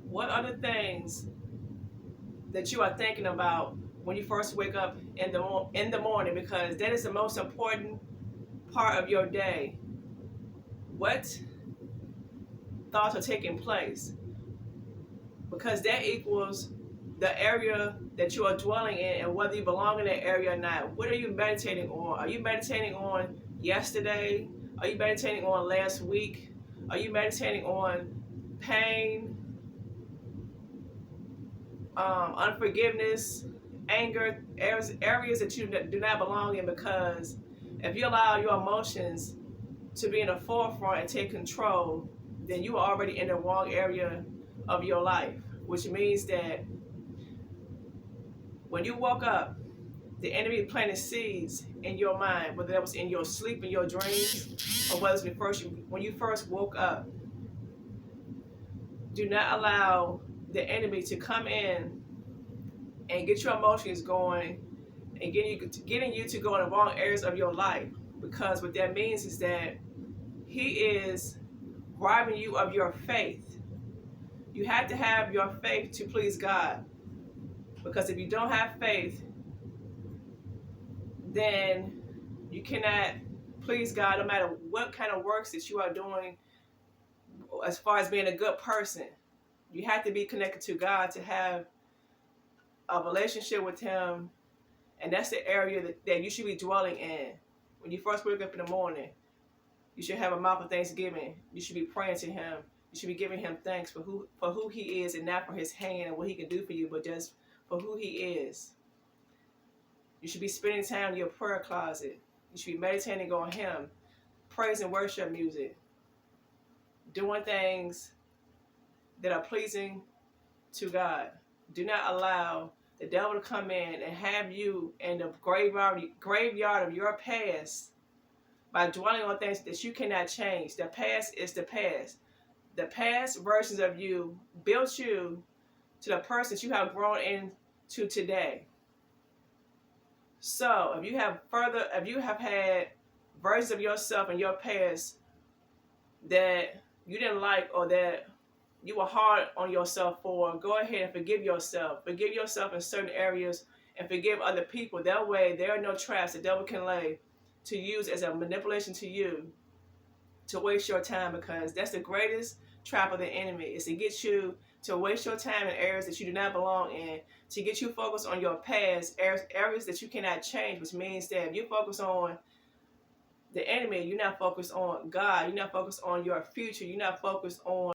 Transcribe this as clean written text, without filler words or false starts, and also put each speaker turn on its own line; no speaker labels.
What are the things that you are thinking about when you first wake up in the morning? Because that is the most important part of your day. What thoughts are taking place? Because that equals the area that you are dwelling in and whether you belong in that area or not. What are you meditating on? Are you meditating on yesterday? Are you meditating on last week? Are you meditating on pain, unforgiveness, anger, areas that you do not belong in? Because if you allow your emotions to be in the forefront and take control, then you are already in the wrong area of your life, which means that when you woke up, the enemy planted seeds in your mind, whether that was in your sleep, in your dreams, or whether it was when you first woke up. Do not allow the enemy to come in and get your emotions going and getting you to go in the wrong areas of your life. Because what that means is that he is robbing you of your faith. You have to have your faith to please God. Because if you don't have faith, then you cannot please God no matter what kind of works that you are doing as far as being a good person. You have to be connected to God to have a relationship with Him, and that's the area that you should be dwelling in. When you first wake up in the morning, you should have a mouth of thanksgiving. You should be praying to Him. You should be giving Him thanks for who He is, and not for His hand and what He can do for you, but just for who He is. You should be spending time in your prayer closet. You should be meditating on Him, praise and worship music, doing things that are pleasing to God. Do not allow the devil to come in and have you in the graveyard of your past by dwelling on things that you cannot change. The past is the past. The past versions of you built you to the person that you have grown into today. So if you have had versions of yourself in your past that you didn't like or that you were hard on yourself for, go ahead and forgive yourself. Forgive yourself in certain areas and forgive other people. That way there are no traps the devil can lay to use as a manipulation to you to waste your time, because that's the greatest trap of the enemy, is to get you to waste your time in areas that you do not belong in, to get you focused on your past, areas that you cannot change, which means that if you focus on the enemy, you're not focused on God, you're not focused on your future, you're not focused on